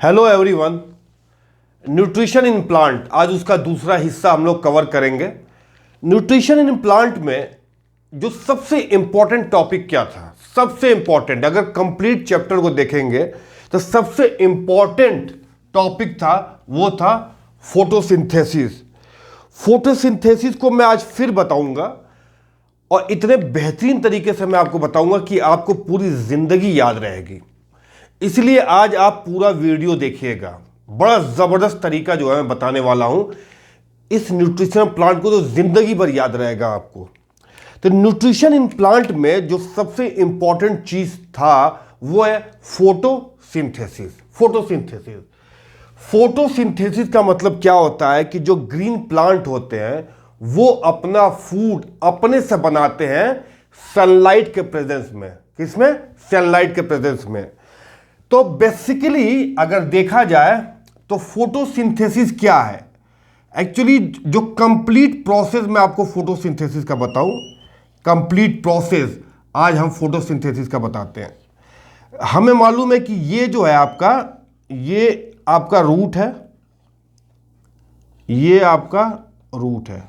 Hello everyone. Nutrition in plant, आज उसका दूसरा हिस्सा हम लोग कवर करेंगे। न्यूट्रिशन इन प्लांट में जो सबसे इंपॉर्टेंट टॉपिक क्या था, सबसे इंपॉर्टेंट, अगर कंप्लीट चैप्टर को देखेंगे तो सबसे इंपॉर्टेंट टॉपिक था, वो था फोटोसिंथेसिस। फोटोसिंथेसिस को मैं आज फिर बताऊंगा और इतने बेहतरीन तरीके से मैं आपको बताऊंगा कि आपको पूरी जिंदगी याद रहेगी। इसलिए आज आप पूरा वीडियो देखिएगा। बड़ा ज़बरदस्त तरीका जो है मैं बताने वाला हूं। इस न्यूट्रिशन प्लांट को तो जिंदगी भर याद रहेगा आपको। तो न्यूट्रिशन इन प्लांट में जो सबसे इंपॉर्टेंट चीज था वो है फोटोसिंथेसिस। फोटोसिंथेसिस फोटोसिंथेसिस का मतलब क्या होता है कि जो ग्रीन प्लांट होते हैं वो अपना फूड अपने से बनाते हैं सनलाइट के प्रेजेंस में। किसमें? सनलाइट के प्रेजेंस में। तो बेसिकली अगर देखा जाए तो फोटोसिंथेसिस क्या है, एक्चुअली जो कंप्लीट प्रोसेस मैं आपको फोटोसिंथेसिस का बताऊं, कंप्लीट प्रोसेस आज हम फोटोसिंथेसिस का बताते हैं। हमें मालूम है कि ये जो है आपका, ये आपका रूट है, ये आपका रूट है,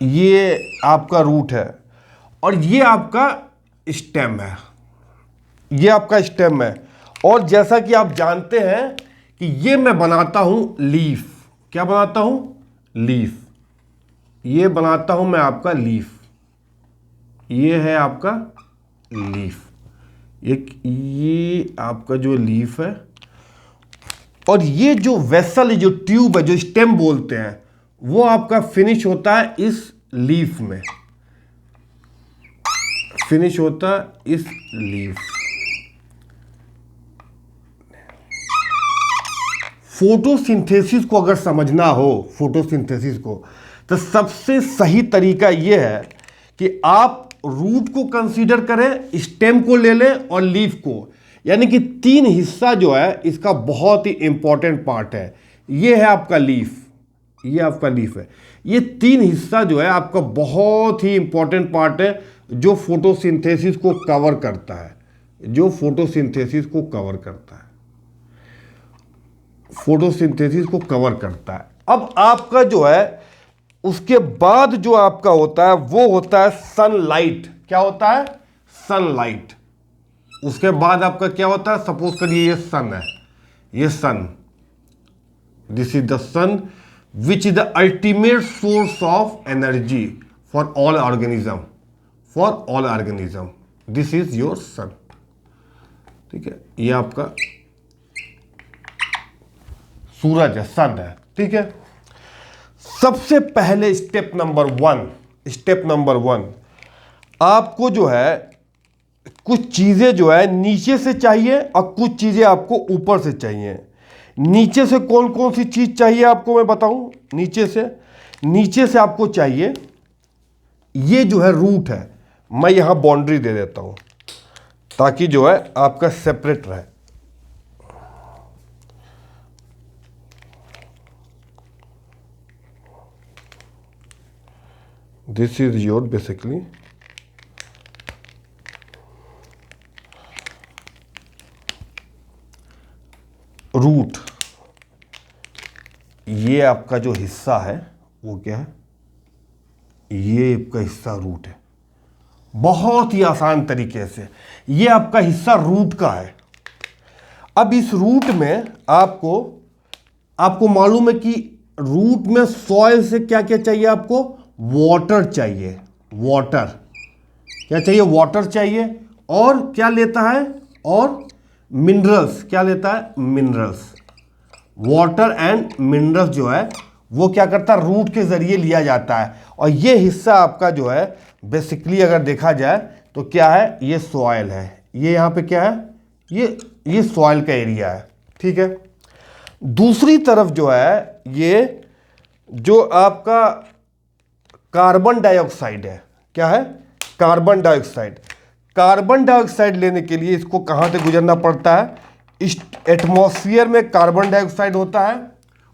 ये आपका रूट है और ये आपका स्टेम है, ये आपका स्टेम है। और जैसा कि आप जानते हैं कि ये मैं बनाता हूं लीफ। क्या बनाता हूं? लीफ। ये बनाता हूं मैं आपका लीफ। ये है आपका लीफ। ये आपका जो लीफ है और ये जो वेसल, जो ट्यूब है, जो स्टेम बोलते हैं, वो आपका फिनिश होता है इस लीफ में, फिनिश होता है इस लीफ। फोटोसिंथेसिस को अगर समझना हो, फोटोसिंथेसिस को, तो सबसे सही तरीका यह है कि आप रूट को कंसीडर करें, स्टेम को ले लें और लीफ को। यानी कि तीन हिस्सा जो है इसका बहुत ही इंपॉर्टेंट पार्ट है। यह है आपका लीफ, ये आपका लीफ है। ये तीन हिस्सा जो है आपका बहुत ही इंपॉर्टेंट पार्ट है जो फोटोसिंथेसिस को कवर करता है, जो फोटोसिंथेसिस को कवर करता है, फोटोसिंथेसिस को कवर करता है। अब आपका जो है उसके बाद जो आपका होता है वो होता है सनलाइट। क्या होता है? सनलाइट। उसके बाद आपका क्या होता है? सपोज करिए ये सन है, ये sun, this is the sun which is the ultimate source of energy for all organism, for all organism. This is your sun. ठीक है, ये आपका सूरज है, सन है। ठीक है, सबसे पहले स्टेप नंबर वन, आपको जो है कुछ चीजें जो है नीचे से चाहिए और कुछ चीजें आपको ऊपर से चाहिए। नीचे से कौन कौन सी चीज चाहिए आपको मैं बताऊं। नीचे से आपको चाहिए, ये जो है रूट है, मैं यहां बाउंड्री दे देता हूं ताकि जो है आपका सेपरेट रहे। This is your basically root. ये आपका जो हिस्सा है वो क्या है? ये आपका हिस्सा रूट है। बहुत ही आसान तरीके से ये आपका हिस्सा रूट का है। अब इस रूट में आपको मालूम है कि रूट में सॉइल से क्या क्या चाहिए आपको? वाटर चाहिए। वाटर क्या चाहिए? वाटर चाहिए। और क्या लेता है? और मिनरल्स। क्या लेता है? मिनरल्स। वाटर एंड मिनरल्स जो है वो क्या करता है? रूट के जरिए लिया जाता है। और ये हिस्सा आपका जो है बेसिकली अगर देखा जाए तो क्या है? ये सॉइल है। ये यहाँ पे क्या है? ये सॉइल का एरिया है। ठीक है, दूसरी तरफ जो है ये जो आपका कार्बन डाइऑक्साइड है। क्या है? Carbon dioxide. कार्बन डाइऑक्साइड लेने के लिए इसको कहां से गुजरना पड़ता है? इस एटमॉस्फेयर में कार्बन डाइऑक्साइड होता है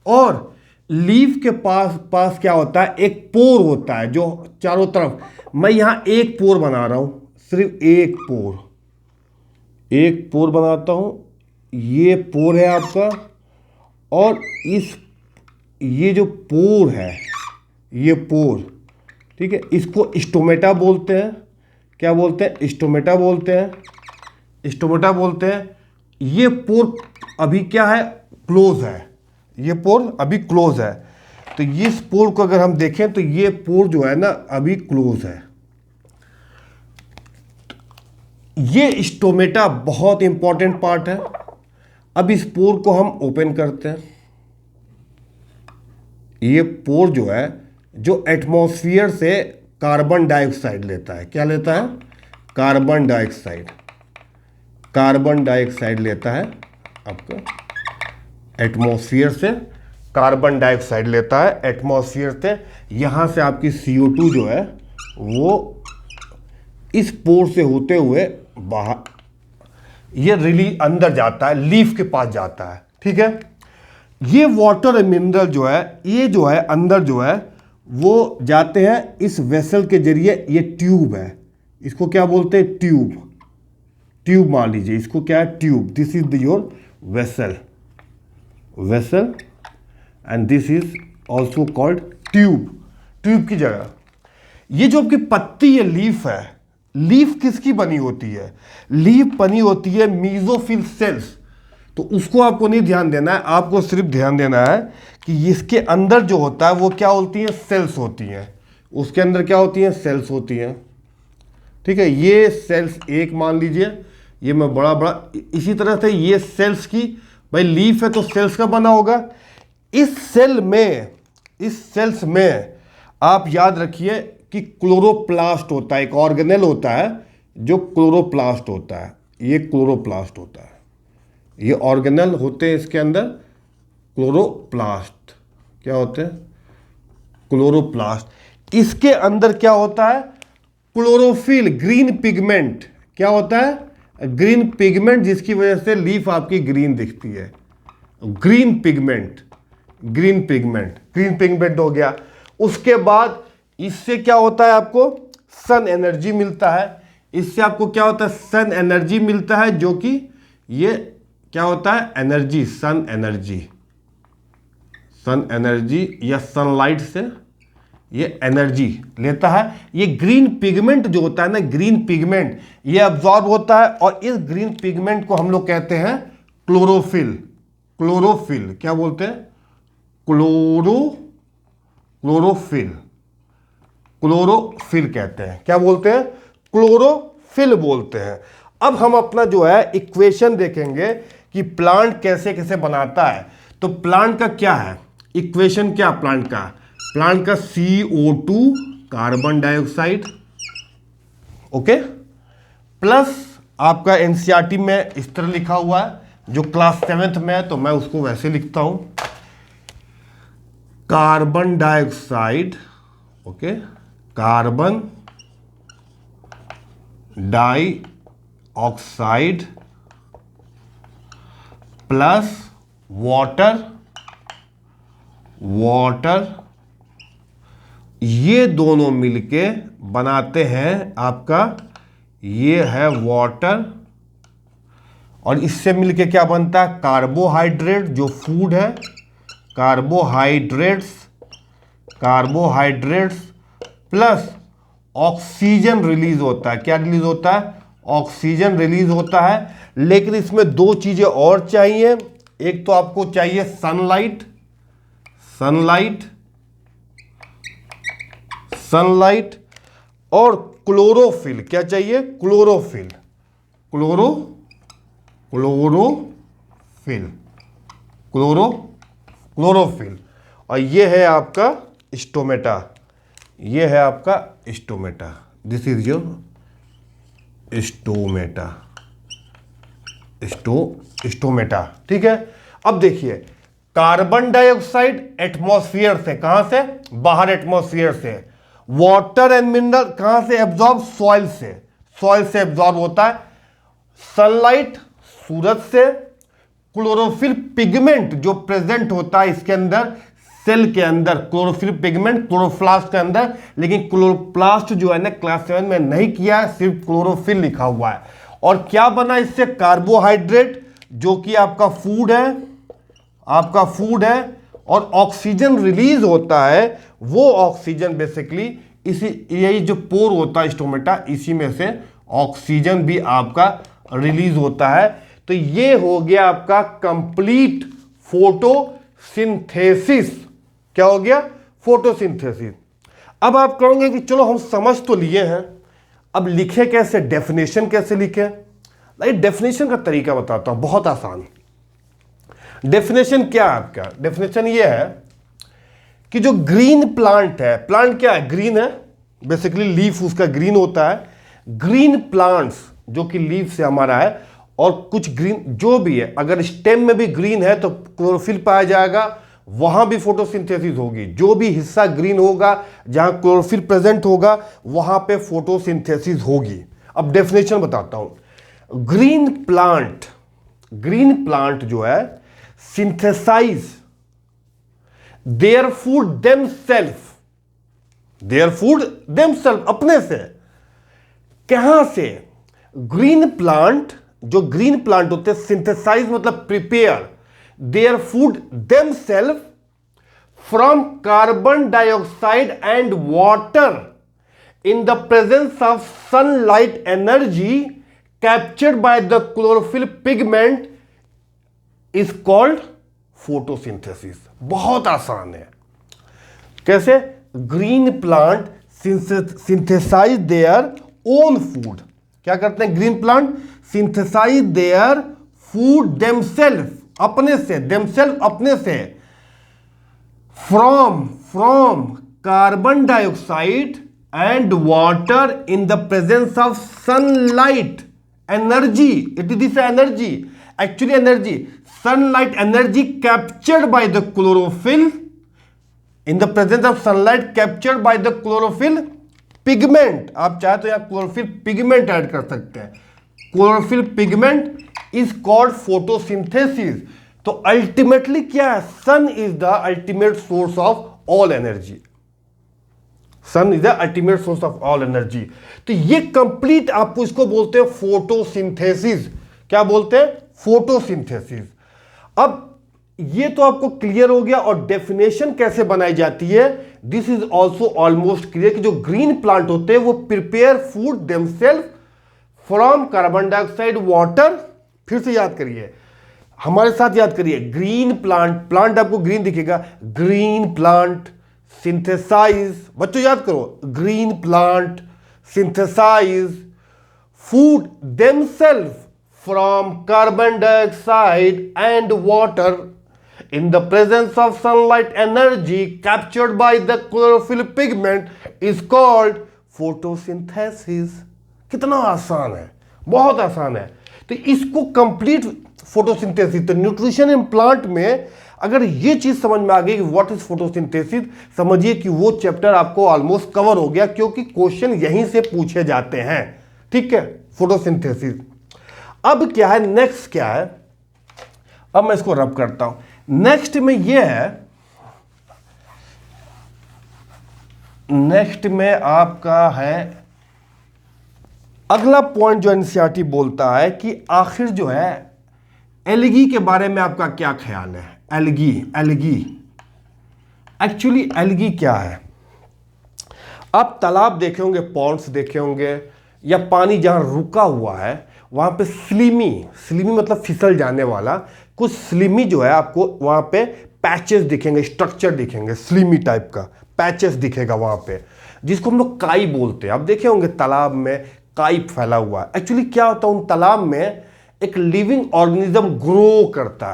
और लीफ के पास क्या होता है? एक पोर होता है जो चारों तरफ, मैं यहां एक पोर बना रहा हूं, सिर्फ एक पोर, एक पोर बनाता हूँ, ये पोर है आपका, और ये जो पोर है, ये पोर, ठीक है, इसको स्टोमेटा बोलते हैं। क्या बोलते हैं? स्टोमेटा बोलते हैं। स्टोमेटा बोलते हैं। ये पोर अभी क्या है? क्लोज है। ये पोर अभी क्लोज है। तो इस पोर को अगर हम देखें तो ये पोर जो है ना अभी क्लोज है। ये स्टोमेटा बहुत इंपॉर्टेंट पार्ट है। अब इस पोर को हम ओपन करते हैं। ये पोर जो है, जो एटमॉस्फेयर से कार्बन डाइऑक्साइड लेता है। क्या लेता है? Carbon dioxide. कार्बन डाइऑक्साइड लेता है आपका, एटमॉस्फेयर से कार्बन डाइऑक्साइड लेता है एटमॉस्फेयर से। यहां से आपकी CO2 जो है वो इस पोर से होते हुए बाहर, ये रिलीज अंदर जाता है, लीफ के पास जाता है। ठीक है, ये वाटर मिनरल जो है, ये जो है अंदर जो है वो जाते हैं इस वेसल के जरिए। ये ट्यूब है, इसको क्या बोलते हैं? ट्यूब। ट्यूब मान लीजिए, इसको क्या है? Tube. This is your vessel, vessel, and this is also called tube. Tube की जगह ये जो आपकी पत्ती है, लीफ है, लीफ किसकी बनी होती है? लीफ बनी होती है मीजोफिल सेल्स। तो उसको आपको नहीं ध्यान देना है, आपको सिर्फ ध्यान देना है कि इसके अंदर जो होता है वो क्या होती है? सेल्स होती हैं। उसके अंदर क्या होती हैं? सेल्स होती हैं। ठीक है, ये सेल्स एक मान लीजिए, ये मैं बड़ा बड़ा, इसी तरह से ये सेल्स की, भाई लीफ है तो सेल्स का बना होगा। इस सेल्स में आप याद रखिए कि क्लोरोप्लास्ट होता है, एक ऑर्गेनेल होता है जो क्लोरोप्लास्ट होता है। ये क्लोरोप्लास्ट होता है, ये ऑर्गेनेल होते हैं इसके अंदर क्लोरोप्लास्ट। क्या होते हैं? क्लोरोप्लास्ट। इसके अंदर क्या होता है? Chlorophyll, green pigment. क्या होता है? ग्रीन पिगमेंट, जिसकी वजह से लीफ आपकी ग्रीन दिखती है। Green pigment, green pigment, green pigment हो गया। उसके बाद इससे क्या होता है? आपको सन एनर्जी मिलता है। इससे आपको क्या होता है? सन एनर्जी मिलता है, जो कि ये क्या होता है? Energy, sun energy. Sun energy या सनलाइट से ये एनर्जी लेता है। ये ग्रीन पिगमेंट जो होता है ना, ग्रीन पिगमेंट, ये अब्जॉर्ब होता है, और इस ग्रीन पिगमेंट को हम लोग कहते हैं क्लोरोफिल। क्लोरोफिल क्या बोलते हैं? क्लोरोफिल। क्लोरोफिल कहते हैं। क्या बोलते हैं? क्लोरोफिल बोलते हैं। अब हम अपना जो है इक्वेशन देखेंगे कि प्लांट कैसे कैसे बनाता है। तो प्लांट का क्या है इक्वेशन? क्या प्लांट का? प्लांट का CO2, carbon dioxide, okay, plus आपका NCERT में इस तरह लिखा हुआ है, जो क्लास 7th में है तो मैं उसको वैसे लिखता हूं, carbon dioxide, okay, carbon dioxide plus water, ये दोनों मिलके बनाते हैं आपका, ये है वाटर, और इससे मिलके क्या बनता है? कार्बोहाइड्रेट, जो फूड है, कार्बोहाइड्रेट्स प्लस ऑक्सीजन रिलीज होता है। क्या रिलीज होता है? ऑक्सीजन रिलीज होता है। लेकिन इसमें दो चीजें और चाहिए। एक तो आपको चाहिए सनलाइट, और क्लोरोफिल। क्या चाहिए? Chlorophyll, chlorophyll. और ये है आपका स्टोमेटा, ये है आपका stomata. This is your stomata. ठीक है, अब देखिए, कार्बन डाइऑक्साइड एटमॉस्फेयर से, कहां से? बाहर एटमॉस्फेयर से। वाटर एंड मिनरल कहां से एब्जॉर्ब? सॉइल से एब्जॉर्ब होता है। सनलाइट सूरज से। क्लोरोफिल पिगमेंट जो प्रेजेंट होता है इसके अंदर, सेल के अंदर, क्लोरोफिल पिगमेंट क्लोरोप्लास्ट के अंदर। लेकिन क्लोरोप्लास्ट जो है ना, क्लास 7 में नहीं किया है, सिर्फ क्लोरोफिल लिखा हुआ है। और क्या बना इससे? कार्बोहाइड्रेट, जो कि आपका फूड है, और ऑक्सीजन रिलीज होता है, वो ऑक्सीजन बेसिकली इसी, यही जो पोर होता है स्टोमेटा, इसी में से ऑक्सीजन भी आपका रिलीज होता है। तो ये हो गया आपका कंप्लीट फोटोसिंथेसिस। क्या हो गया? फोटोसिंथेसिस। अब आप कहोगे कि चलो हम समझ तो लिए हैं, अब लिखे कैसे, डेफिनेशन कैसे लिखे? डेफिनेशन का तरीका बताता हूं, बहुत आसान। डेफिनेशन क्या है आपका? डेफिनेशन ये है कि जो ग्रीन प्लांट है, प्लांट क्या है? ग्रीन है, बेसिकली लीफ उसका ग्रीन होता है। ग्रीन प्लांट्स जो कि लीफ से हमारा है, और कुछ ग्रीन जो भी है, अगर स्टेम में भी ग्रीन है तो क्लोरोफिल पाया जाएगा, वहां भी फोटोसिंथेसिस होगी। जो भी हिस्सा ग्रीन होगा, जहां क्लोरोफिल प्रेजेंट होगा, वहां पे फोटोसिंथेसिस होगी। अब डेफिनेशन बताता हूं। ग्रीन प्लांट जो है सिंथेसाइज देयर फूड देमसेल्फ, अपने से। कहां से? ग्रीन प्लांट, जो ग्रीन प्लांट होते हैं, सिंथेसाइज मतलब prepare their food themselves from carbon dioxide and water in the presence of sunlight energy captured by the chlorophyll pigment is called photosynthesis। बहुत आसान है। कैसे? Green plant synthesise their own food. क्या करते हैं green plant? Synthesise their food themselves, अपने से, from carbon dioxide and water in the presence of sunlight energy. It is this energy, actually energy, sunlight energy captured by the chlorophyll, in the presence of sunlight captured by the chlorophyll pigment। आप चाहे तो यहाँ chlorophyll pigment add कर सकते हैं। chlorophyll pigment is called photosynthesis। तो ultimately क्या है? Sun is the ultimate source of all energy. Sun is the ultimate source of all energy. तो ये कंप्लीट, आपको इसको बोलते हैं फोटोसिंथेसिस। क्या बोलते हैं? फोटोसिंथेसिस। अब ये तो आपको क्लियर हो गया। और डेफिनेशन कैसे बनाई जाती है, this is also almost clear, कि जो ग्रीन प्लांट होते हैं वो prepare food themselves from carbon dioxide, water. फिर से याद करिए, हमारे साथ याद करिए। ग्रीन प्लांट आपको ग्रीन दिखेगा। ग्रीन प्लांट सिंथेसाइज, बच्चों याद करो, green plant synthesise food themselves from carbon dioxide and water in the presence of sunlight energy captured by the chlorophyll pigment is called photosynthesis. कितना आसान है, बहुत आसान है। तो इसको कंप्लीट फोटोसिंथेसिस, तो न्यूट्रिशन इन प्लांट में अगर ये चीज समझ में आ गई कि व्हाट इज फोटोसिंथेसिस, समझिए कि वो चैप्टर आपको ऑलमोस्ट कवर हो गया, क्योंकि क्वेश्चन यहीं से पूछे जाते हैं। ठीक है, फोटोसिंथेसिस। अब क्या है, नेक्स्ट क्या है? अब मैं इसको रब करता हूं। नेक्स्ट में ये है, नेक्स्ट में आपका है अगला पॉइंट जो एनसीईआरटी बोलता है कि आखिर जो है एल्गी के बारे में आपका क्या ख्याल है? एल्गी एक्चुअली एल्गी क्या है? आप तालाब देखे होंगे, पॉन्ड्स देखे होंगे, या पानी जहां रुका हुआ है वहां पे स्लिमी मतलब फिसल जाने वाला, कुछ स्लिमी जो है आपको वहां पे पैचेस दिखेंगे, स्ट्रक्चर दिखेंगे, स्लिमी टाइप का पैचेस दिखेगा वहां पे, जिसको हम लोग काई बोलते हैं। आप देखे होंगे तालाब में काई फैला हुआ है। एक्चुअली क्या होता है, उन तालाब में एक लिविंग ऑर्गेनिज्म ग्रोथ करता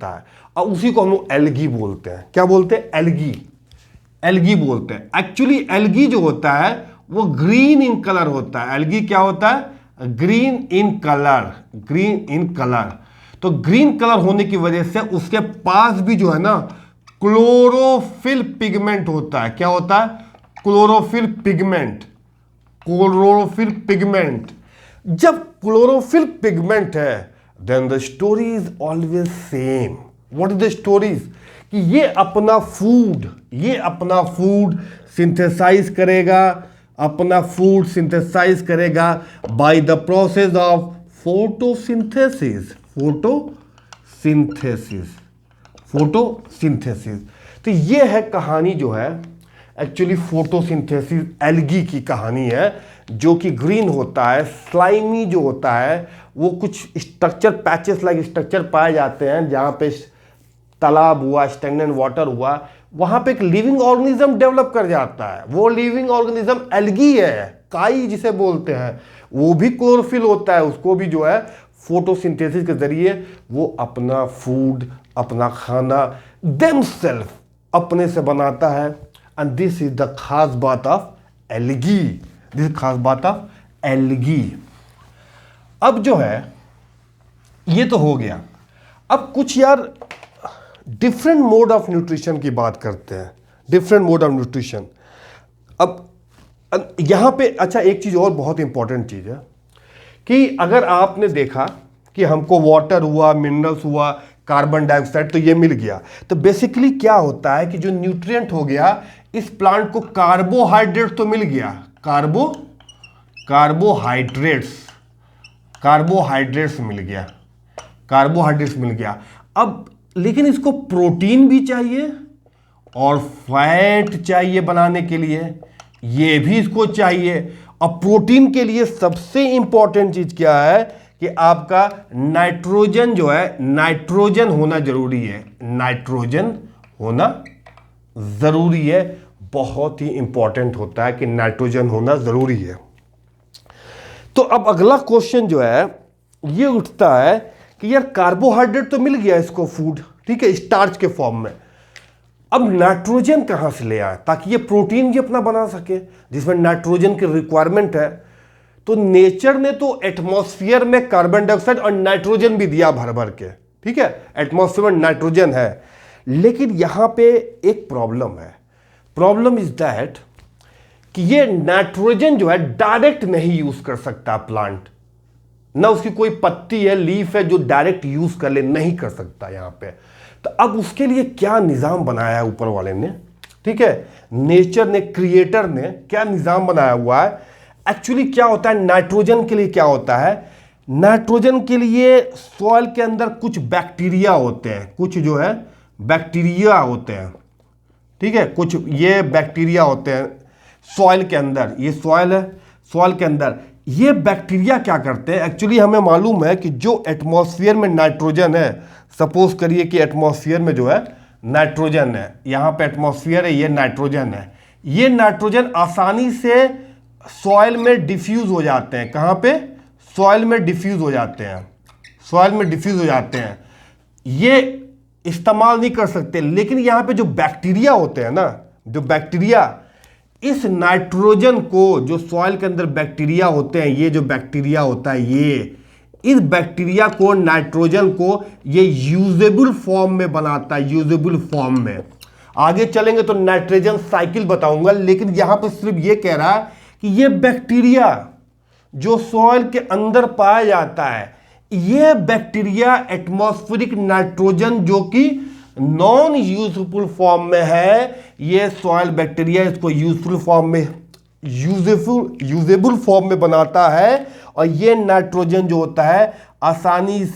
है, और उसी को हम लोग एल्गी बोलते हैं। क्या बोलते हैं? एल्गी बोलते हैं। एक्चुअली एल्गी जो होता है वो ग्रीन इन कलर होता है। एल्गी क्या होता है? Green in colour. तो ग्रीन कलर होने की वजह से उसके पास भी जो है ना क्लोरोफिल पिगमेंट होता है। क्या होता है? Chlorophyll pigment. जब क्लोरोफिल पिगमेंट है, then the story is always same. What is the stories? कि ये अपना फूड सिंथेसाइज करेगा, अपना फूड सिंथेसाइज करेगा by the process of photosynthesis. Photosynthesis. तो ये है कहानी जो है एक्चुअली फोटोसिंथेसिस एल्गी की कहानी है, जो कि ग्रीन होता है, स्लाइमी जो होता है, वो कुछ स्ट्रक्चर पैचेस लाइक स्ट्रक्चर पाए जाते हैं जहाँ पे तालाब हुआ, स्टैग्नेंट वाटर हुआ, वहाँ पे एक लिविंग ऑर्गेनिज्म डेवलप कर जाता है। वो लिविंग ऑर्गेनिज्म एल्गी है, काई जिसे बोलते हैं, वो भी क्लोरोफिल होता है, उसको भी जो है फोटोसिंथेसिस के जरिए वो अपना फूड, अपना खाना देमसेल्फ अपने से बनाता है। एंड दिस इज द खास बात ऑफ एल्गी, दिस खास बात ऑफ एल्गी। अब जो है ये तो हो गया, अब कुछ यार डिफरेंट मोड ऑफ न्यूट्रिशन की बात करते हैं, डिफरेंट मोड ऑफ न्यूट्रिशन। अब यहां पे अच्छा एक चीज और बहुत इंपॉर्टेंट चीज है कि अगर आपने देखा कि हमको वाटर हुआ, मिनरल्स हुआ, कार्बन डाइऑक्साइड तो ये मिल गया, तो बेसिकली क्या होता है कि जो न्यूट्रिएंट हो गया, इस प्लांट को कार्बोहाइड्रेट तो मिल गया, कार्बोहाइड्रेट्स मिल गया। अब लेकिन इसको प्रोटीन भी चाहिए और फैट चाहिए बनाने के लिए, ये भी इसको चाहिए। और प्रोटीन के लिए सबसे इंपॉर्टेंट चीज क्या है कि आपका नाइट्रोजन जो है, नाइट्रोजन होना जरूरी है, नाइट्रोजन होना जरूरी है, बहुत ही इंपॉर्टेंट होता है कि नाइट्रोजन होना जरूरी है। तो अब अगला क्वेश्चन जो है ये उठता है कि यार कार्बोहाइड्रेट तो मिल गया इसको फूड, ठीक है, स्टार्च के फॉर्म में, अब नाइट्रोजन कहां से ले आए ताकि ये प्रोटीन भी अपना बना सके जिसमें नाइट्रोजन की रिक्वायरमेंट है। तो नेचर ने तो एटमॉस्फेयर में कार्बन डाइऑक्साइड और नाइट्रोजन भी दिया भर भर के, ठीक है, एटमॉस्फेयर में नाइट्रोजन है, लेकिन यहां पे एक प्रॉब्लम है। प्रॉब्लम इज दैट कि ये नाइट्रोजन जो है डायरेक्ट नहीं यूज कर सकता प्लांट, ना उसकी कोई पत्ती है, लीफ है जो डायरेक्ट यूज कर ले, नहीं कर सकता यहां पे। तो अब उसके लिए क्या निजाम बनाया है ऊपर वाले ने, ठीक है, नेचर ने, क्रिएटर ने क्या निजाम बनाया हुआ है। एक्चुअली क्या होता है नाइट्रोजन के लिए, क्या होता है नाइट्रोजन के लिए, सॉइल के अंदर कुछ बैक्टीरिया होते हैं, कुछ जो है बैक्टीरिया होते हैं, ठीक है, कुछ ये बैक्टीरिया होते हैं सॉइल के अंदर, ये सॉइल है, सॉइल के अंदर ये बैक्टीरिया क्या करते हैं। एक्चुअली हमें मालूम है कि जो एटमॉस्फेयर में नाइट्रोजन है, सपोज करिए कि एटमॉस्फेयर में जो है नाइट्रोजन है, यहां पे एटमॉस्फेयर है, ये नाइट्रोजन है, ये नाइट्रोजन आसानी से सॉइल में डिफ्यूज हो जाते हैं। कहां पे? सॉइल में डिफ्यूज हो जाते हैं, सॉइल में डिफ्यूज हो जाते हैं, ये इस्तेमाल नहीं कर सकते। लेकिन यहां पे जो बैक्टीरिया होते हैं ना, जो बैक्टीरिया इस नाइट्रोजन को, जो सॉइल के अंदर बैक्टीरिया होते हैं, ये जो बैक्टीरिया होता है, ये इस बैक्टीरिया को, नाइट्रोजन को ये यूजेबल फॉर्म में बनाता है, यूजेबल फॉर्म में। आगे चलेंगे तो नाइट्रोजन साइकिल बताऊंगा, लेकिन यहां पर सिर्फ ये कह रहा है कि ये बैक्टीरिया जो सॉइल के अंदर पाया जाता है, ये बैक्टीरिया एटमॉस्फेरिक नाइट्रोजन जो कि नॉन यूजफुल फॉर्म में है, ये सॉइल बैक्टीरिया इसको यूजफुल फॉर्म में, यूजेबल फॉर्म में बनाता है। और ये नाइट्रोजन जो होता है आसानी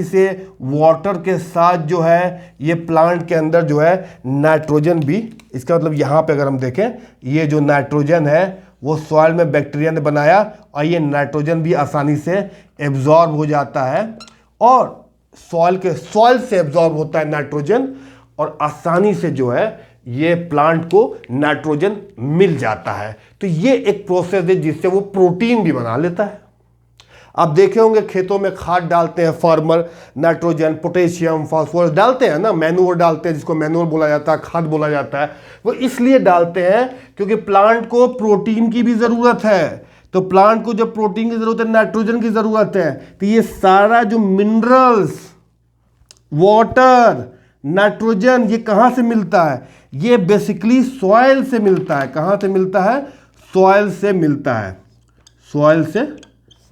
से वाटर के साथ जो है ये प्लांट के अंदर जो है नाइट्रोजन भी, इसका मतलब यहाँ पे अगर हम देखें, ये जो नाइट्रोजन है वो सॉइल में बैक्टीरिया ने बनाया और ये नाइट्रोजन भी आसानी से एब्जॉर्ब हो जाता है और सॉइल से एब्जॉर्ब होता है नाइट्रोजन, और आसानी से जो है ये प्लांट को नाइट्रोजन मिल जाता है। तो ये एक प्रोसेस है जिससे वो प्रोटीन भी बना लेता है। आप देखे होंगे खेतों में खाद डालते हैं फार्मर, नाइट्रोजन, पोटेशियम, फास्फोरस डालते हैं ना, मैन्योर डालते हैं, जिसको मैन्योर बोला जाता है, खाद बोला जाता है। वो इसलिए डालते हैं क्योंकि प्लांट को प्रोटीन की भी ज़रूरत है। तो प्लांट को जब प्रोटीन की ज़रूरत है, नाइट्रोजन की ज़रूरत है, तो ये सारा जो मिनरल्स, वाटर, नाइट्रोजन, ये कहाँ से मिलता है? ये बेसिकली सॉइल से मिलता है। कहाँ से मिलता है? सॉइल से मिलता है, सॉइल से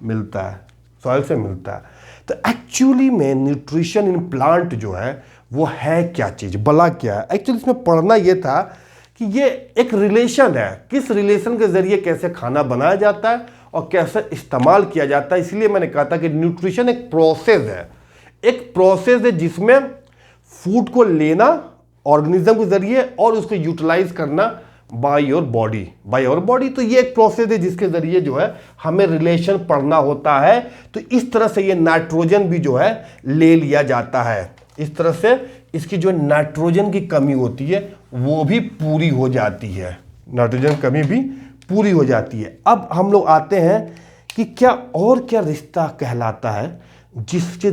मिलता है, सॉइल से मिलता है। तो एक्चुअली में न्यूट्रिशन इन प्लांट जो है वो है क्या चीज़, भला क्या है? एक्चुअली इसमें पढ़ना ये था कि ये एक रिलेशन है, किस रिलेशन के जरिए कैसे खाना बनाया जाता है और कैसे इस्तेमाल किया जाता है। इसलिए मैंने कहा था कि न्यूट्रिशन एक प्रोसेस है, एक प्रोसेस है जिसमें फूड को लेना ऑर्गेनिज्म के जरिए और उसको यूटिलाइज करना बाय योर बॉडी। तो ये एक प्रोसेस है जिसके जरिए जो है हमें रिलेशन पढ़ना होता है। तो इस तरह से ये नाइट्रोजन भी जो है ले लिया जाता है, इस तरह से इसकी जो नाइट्रोजन की कमी होती है वो भी पूरी हो जाती है, नाइट्रोजन कमी भी पूरी हो जाती है। अब हम लोग आते हैं कि क्या और क्या रिश्ता कहलाता है जिसके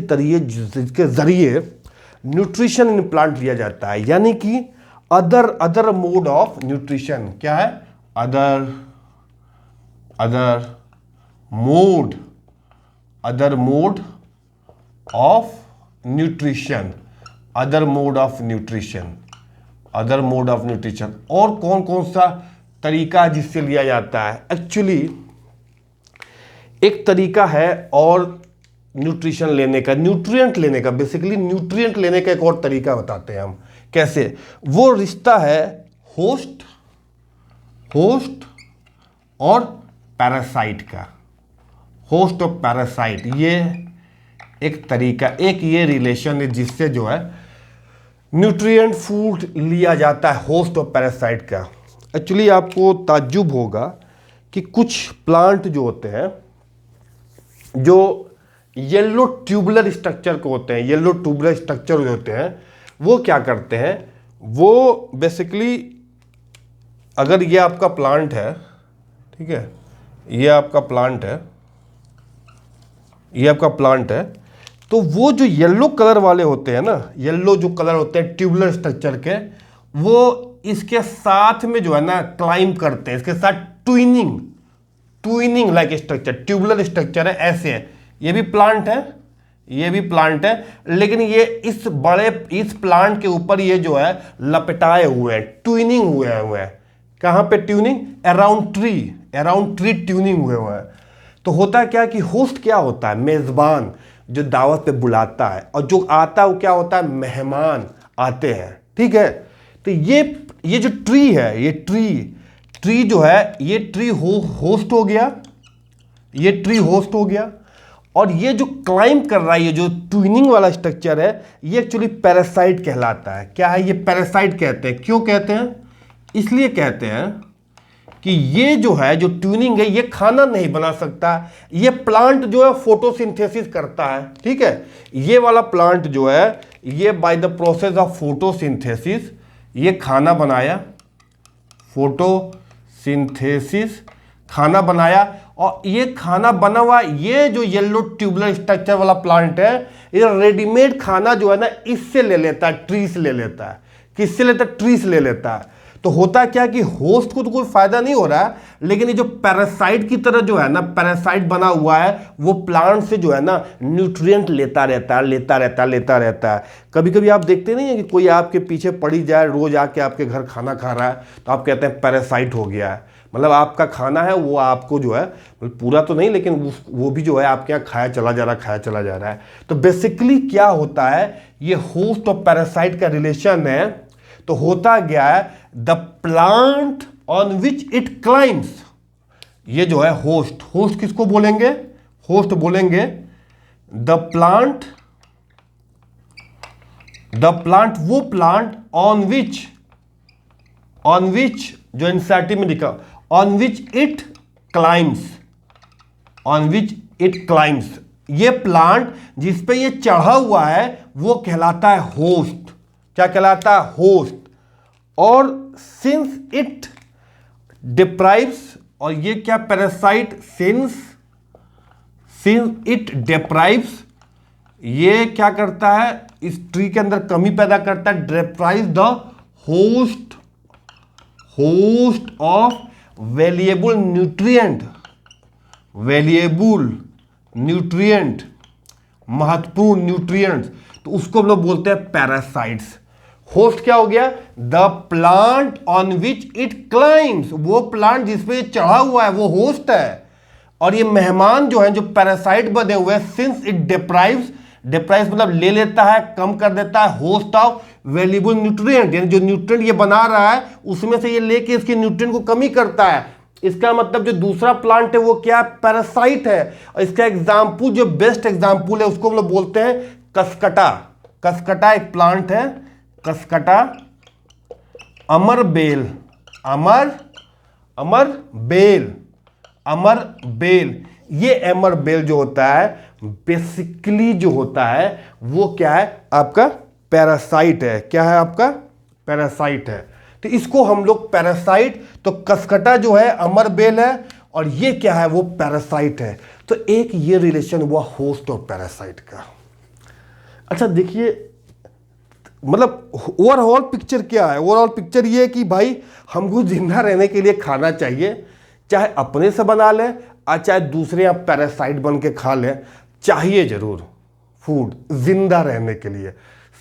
जरिए न्यूट्रिशन इन प्लांट लिया जाता है, यानी कि अदर मोड ऑफ न्यूट्रिशन। क्या है? Other mode of nutrition. और कौन कौन सा तरीका है जिससे लिया जाता है? एक्चुअली एक तरीका है और न्यूट्रिशन लेने का, न्यूट्रिएंट लेने का, बेसिकली न्यूट्रिएंट लेने का एक और तरीका बताते हैं हम। कैसे? वो रिश्ता है होस्ट और पैरासाइट का। होस्ट और पैरासाइट, ये एक तरीका, एक ये रिलेशन है जिससे जो है न्यूट्रिएंट फूड लिया जाता है होस्ट और पैरासाइट का। एक्चुअली आपको ताज्जुब होगा कि कुछ प्लांट जो होते हैं जो येलो ट्यूबुलर स्ट्रक्चर को होते हैं, येलो ट्यूबुलर स्ट्रक्चर जो होते हैं वो क्या करते हैं, वो बेसिकली अगर ये आपका प्लांट है, ठीक है, ये आपका प्लांट है, तो वो जो येलो कलर वाले होते हैं ना, येलो जो कलर होते हैं ट्यूबुलर स्ट्रक्चर के, वो इसके साथ में जो है ना क्लाइम करते हैं, इसके साथ twinning like structure, tubular structure है, ऐसे है। ये भी प्लांट है, लेकिन ये इस प्लांट के ऊपर ये जो है लपटाए हुए हैं, ट्विनिंग हुए हैं। कहाँ पे ट्यूनिंग? अराउंड ट्री ट्यूनिंग हुए हैं। तो होता है क्या कि होस्ट क्या होता है? मेजबान, जो दावत पे बुलाता है, और जो आता है वो क्या होता है? मेहमान आते हैं, ठीक है। तो ये जो ट्री है, ये ट्री जो है, ये ट्री होस्ट हो गया, और ये जो क्लाइंब कर रहा है, ये जो ट्विनिंग वाला स्ट्रक्चर है, ये एक्चुअली पैरासाइट कहलाता है। क्या है? ये पैरासाइट कहते हैं। क्यों कहते हैं? इसलिए कहते हैं कि ये जो है, जो ट्यूनिंग है, ये खाना नहीं बना सकता। ये प्लांट जो है फोटोसिंथेसिस करता है, ठीक है। ये वाला प्लांट जो है, ये bye the process of photosynthesis ये खाना बनाया, फोटोसिंथेसिस खाना बनाया, और ये खाना बना हुआ, ये जो येलो ट्यूबुलर स्ट्रक्चर वाला प्लांट है, ये रेडीमेड खाना जो है ना इससे ले लेता है, ट्री से ले लेता है। किससे लेता है? ट्री से ले लेता है। तो होता क्या कि होस्ट को तो कोई फायदा नहीं हो रहा है, लेकिन ये जो पैरासाइट की तरह जो है ना, पैरासाइट बना हुआ है, वो प्लांट से जो है ना न्यूट्रिएंट लेता रहता है। कभी कभी आप देखते नहीं है कि कोई आपके पीछे पड़ी जाए, रोज आके आपके घर खाना खा रहा है, तो आप कहते हैं पैरासाइट हो गया है। मतलब आपका खाना है वो आपको जो है, मतलब पूरा तो नहीं, लेकिन वो भी जो है आपके यहाँ खाया चला जा रहा है। तो बेसिकली क्या होता है, ये होस्ट और पैरासाइट का रिलेशन है। तो होता क्या है, the plant on which it climbs, ये जो है होस्ट किसको बोलेंगे? होस्ट बोलेंगे द प्लांट, वो प्लांट ऑन विच जो एनसीईआरटी में लिखा, ऑन विच इट क्लाइम्स, ये प्लांट जिस पे ये चढ़ा हुआ है वो कहलाता है होस्ट। क्या कहलाता है? होस्ट। और सिंस इट डिप्राइव्स, और ये क्या पैरासाइट, सिंस इट डिप्राइव्स, ये क्या करता है? इस ट्री के अंदर कमी पैदा करता है, deprive the host of valuable nutrient, महत्वपूर्ण न्यूट्रिएंट्स, तो उसको हम लोग बोलते हैं पैरासाइट्स। होस्ट क्या हो गया? The plant on which it climbs, वो प्लांट जिसपे चढ़ा हुआ है वो होस्ट है, और ये मेहमान जो है, जो पैरासाइट बने हुए हैं, सिंस इट डिप्राइज मतलब ले लेता है, कम कर देता है होस्ट ऑफ वैल्यूएबल न्यूट्रिएंट, यानी जो न्यूट्रिएंट ये बना रहा है उसमें से ये लेके इसके न्यूट्रिएंट को कमी करता है। इसका मतलब जो दूसरा प्लांट है वो क्या है, पैरासाइट है। और इसका एग्जाम्पल, जो बेस्ट एग्जाम्पल है उसको हम लोग बोलते हैं कसकटा। कसकटा एक प्लांट है, कसकटा, अमरबेल, अमरबेल। ये अमरबेल जो होता है बेसिकली जो होता है वो क्या है, आपका पैरासाइट है। क्या है, आपका पैरासाइट है। तो इसको हम लोग पैरासाइट, तो कसकटा जो है अमरबेल है और ये क्या है, वो पैरासाइट है। तो एक ये रिलेशन हुआ होस्ट और पैरासाइट का। अच्छा देखिए, मतलब ओवरऑल पिक्चर क्या है, ओवरऑल पिक्चर ये है कि भाई हमको जिंदा रहने के लिए खाना चाहिए, चाहे अपने से बना लें और चाहे दूसरे यहाँ पैरासाइट बन के खा लें, चाहिए जरूर फूड जिंदा रहने के लिए।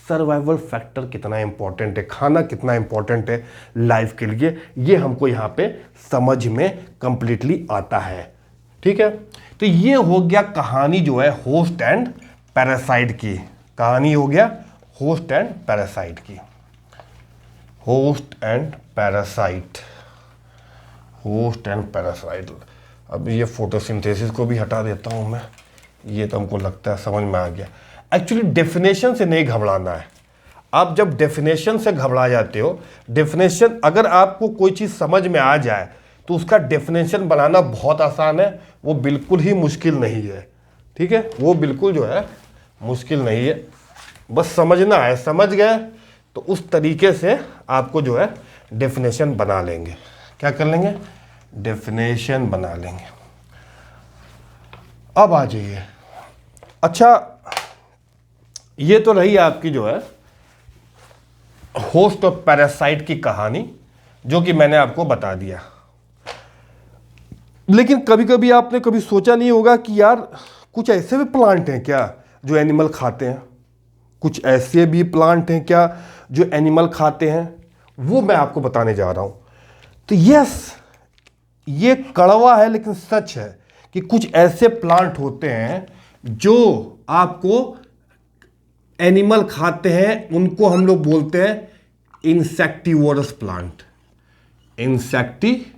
सर्वाइवल फैक्टर कितना इंपॉर्टेंट है, खाना कितना इंपॉर्टेंट है लाइफ के लिए, ये हमको यहाँ पे समझ में कंप्लीटली आता है। ठीक है, तो ये हो गया कहानी जो है होस्ट एंड पैरासाइट की। कहानी हो गया होस्ट एंड पैरासाइट की। Host and parasite, host and parasite. अब ये फोटोसिंथेसिस को भी हटा देता हूँ मैं, ये तो हमको लगता है समझ में आ गया। एक्चुअली डेफिनेशन से नहीं घबराना है। आप जब डेफिनेशन से घबरा जाते हो, डेफिनेशन अगर आपको कोई चीज़ समझ में आ जाए तो उसका डेफिनेशन बनाना बहुत आसान है, वो बिल्कुल ही मुश्किल नहीं है। ठीक है, वो बिल्कुल जो है मुश्किल नहीं है, बस समझना है। समझ गए तो उस तरीके से आपको जो है डेफिनेशन बना लेंगे। क्या कर लेंगे, डेफिनेशन बना लेंगे। अब आ जाइए, अच्छा ये तो रही आपकी जो है होस्ट और पैरासाइट की कहानी, जो कि मैंने आपको बता दिया। लेकिन कभी कभी आपने कभी सोचा नहीं होगा कि यार कुछ ऐसे भी प्लांट हैं क्या जो एनिमल खाते हैं, कुछ ऐसे भी प्लांट हैं क्या जो एनिमल खाते हैं, वो मैं आपको बताने जा रहा हूं। तो यस, ये कड़वा है लेकिन सच है कि कुछ ऐसे प्लांट होते हैं जो आपको एनिमल खाते हैं, उनको हम लोग बोलते हैं इंसेक्टिवोरस प्लांट। Insectivorous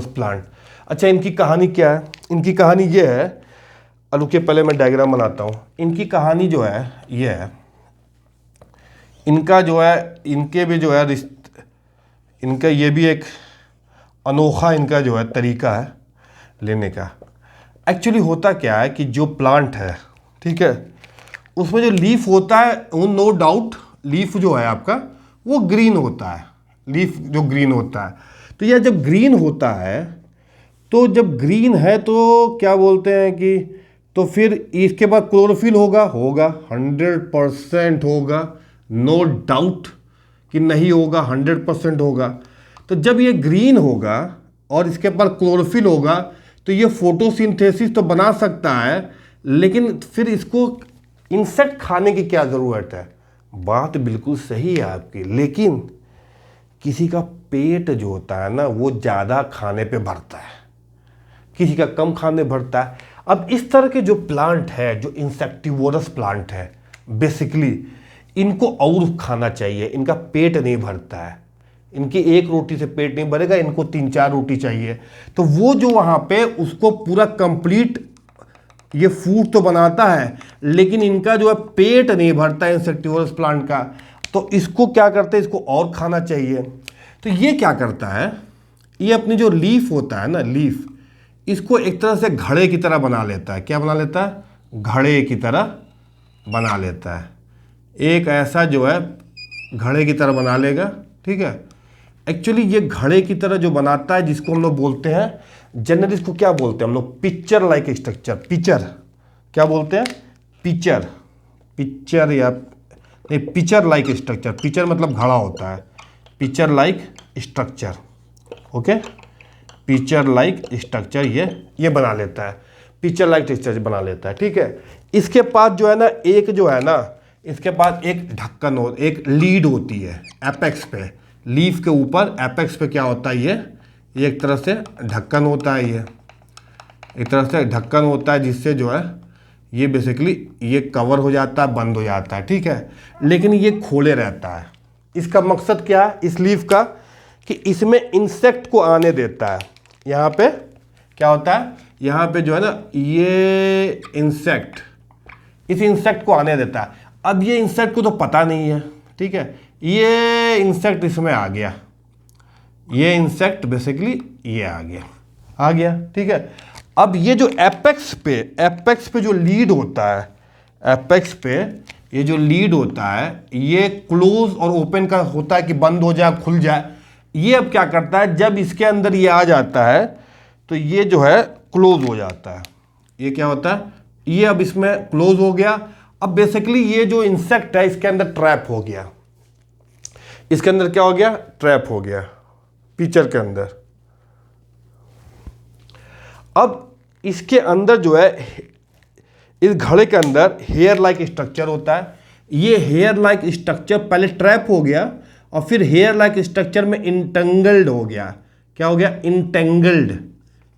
plant. अच्छा, इनकी कहानी क्या है, इनकी कहानी ये है, रुकिए पहले मैं डायग्राम बनाता हूँ। इनकी कहानी जो है ये है, इनका जो है, इनके भी जो है इनका ये भी एक अनोखा इनका जो है तरीका है लेने का। एक्चुअली होता क्या है कि जो प्लांट है, ठीक है, उसमें जो लीफ होता है वो नो डाउट लीफ जो है आपका वो ग्रीन होता है, लीफ जो ग्रीन होता है। तो यह जब ग्रीन होता है, तो जब ग्रीन है तो क्या बोलते हैं कि तो फिर इसके बाद क्लोरोफिल होगा 100% होगा, नो डाउट कि नहीं होगा, 100% होगा। तो जब ये ग्रीन होगा और इसके बाद क्लोरोफिल होगा तो ये फोटोसिंथेसिस तो बना सकता है, लेकिन फिर इसको इंसेक्ट खाने की क्या ज़रूरत है। बात बिल्कुल सही है आपकी, लेकिन किसी का पेट जो होता है ना वो ज़्यादा खाने पे भरता है, किसी का कम खाने भरता है। अब इस तरह के जो प्लांट है, जो इंसेक्टिवोरस प्लांट है, बेसिकली इनको और खाना चाहिए, इनका पेट नहीं भरता है, इनकी एक रोटी से पेट नहीं भरेगा, इनको 3-4 रोटी चाहिए। तो वो जो वहाँ पे उसको पूरा कंप्लीट ये फूड तो बनाता है, लेकिन इनका जो है पेट नहीं भरता है इंसेक्टिवोरस प्लांट का। तो इसको क्या करते हैं, इसको और खाना चाहिए। तो ये क्या करता है, ये अपनी जो लीफ होता है ना, लीफ, इसको एक तरह से घड़े की तरह बना लेता है। क्या बना लेता है, घड़े की तरह बना लेता है। एक ऐसा जो है घड़े की तरह बना लेगा, ठीक है। एक्चुअली ये घड़े की तरह जो बनाता है, जिसको हम लोग बोलते हैं जनरली, इसको क्या बोलते हैं हम लोग, पिक्चर लाइक स्ट्रक्चर। पिक्चर क्या बोलते हैं, पिक्चर, पिक्चर या नहीं, पिक्चर लाइक स्ट्रक्चर। पिक्चर मतलब घड़ा होता है, picture like structure, okay, picture like structure ये बना लेता है, पिक्चर लाइक स्ट्रक्चर बना लेता है, ठीक है। इसके पास जो है ना, एक जो है ना, इसके पास एक ढक्कन हो, एक लीड होती है एपेक्स पे, लीफ के ऊपर एपेक्स पे क्या होता है, ये एक तरह से ढक्कन होता है, ये एक तरह से ढक्कन होता है जिससे जो है ये बेसिकली ये कवर हो जाता है, बंद हो जाता है, ठीक है, लेकिन ये खोले रहता है। इसका मकसद क्या है इस लीफ का, कि इसमें इंसेक्ट को आने देता है। यहाँ पे क्या होता है, यहाँ पे जो है ना ये इंसेक्ट, इस इंसेक्ट को आने देता है। अब ये इंसेक्ट को तो पता नहीं है, ठीक है, ये इंसेक्ट इसमें आ गया, ये इंसेक्ट बेसिकली ये आ गया, ठीक है। अब ये जो एपेक्स पे जो लीड होता है, एपेक्स पे ये जो लीड होता है ये क्लोज और ओपन का होता है कि बंद हो जाए खुल जाए। ये अब क्या करता है, जब इसके अंदर ये आ जाता है तो ये जो है क्लोज हो जाता है। ये क्या होता है, ये अब इसमें क्लोज हो गया। अब बेसिकली ये जो इंसेक्ट है इसके अंदर ट्रैप हो गया, इसके अंदर क्या हो गया, ट्रैप हो गया पिक्चर के अंदर। अब इसके अंदर जो है इस घड़े के अंदर हेयर लाइक स्ट्रक्चर होता है। ये हेयर लाइक स्ट्रक्चर पहले ट्रैप हो गया और फिर हेयर लाइक स्ट्रक्चर में इंटेंगल्ड हो गया। क्या हो गया, इंटेंगल्ड,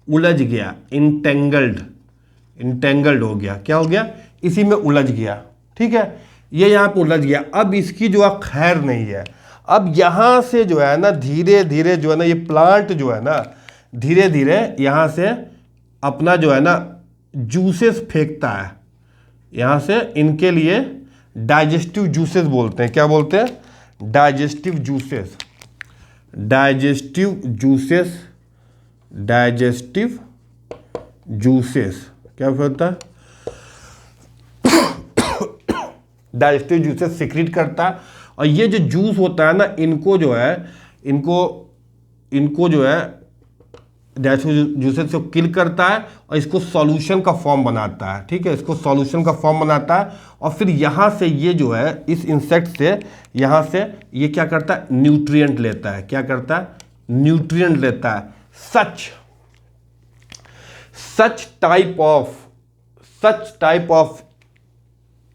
उलझ गया, इंटेंगल्ड हो गया। क्या हो गया, इसी में उलझ गया, ठीक है, ये यहाँ पे उलझ गया। अब इसकी जो है खैर नहीं है। अब यहाँ से जो है ना धीरे धीरे जो है ना ये प्लांट जो है ना धीरे धीरे यहाँ से अपना जो है ना जूसेस फेंकता है। यहाँ से इनके लिए डाइजेस्टिव जूसेस बोलते हैं। क्या बोलते हैं, digestive juices, digestive juices, digestive juices क्या होता है, डाइजेस्टिव जूसेस सीक्रेट करता है। और ये जो जूस होता है ना इनको जो है इनको जो है डाइजेस्टिव जूसेस को किल करता है और इसको सॉल्यूशन का फॉर्म बनाता है, ठीक है, इसको सॉल्यूशन का फॉर्म बनाता है। और फिर यहाँ से ये जो है इस इंसेक्ट से यहाँ से ये क्या करता है, न्यूट्रिएंट लेता है। क्या करता है, न्यूट्रिएंट लेता है। Such type of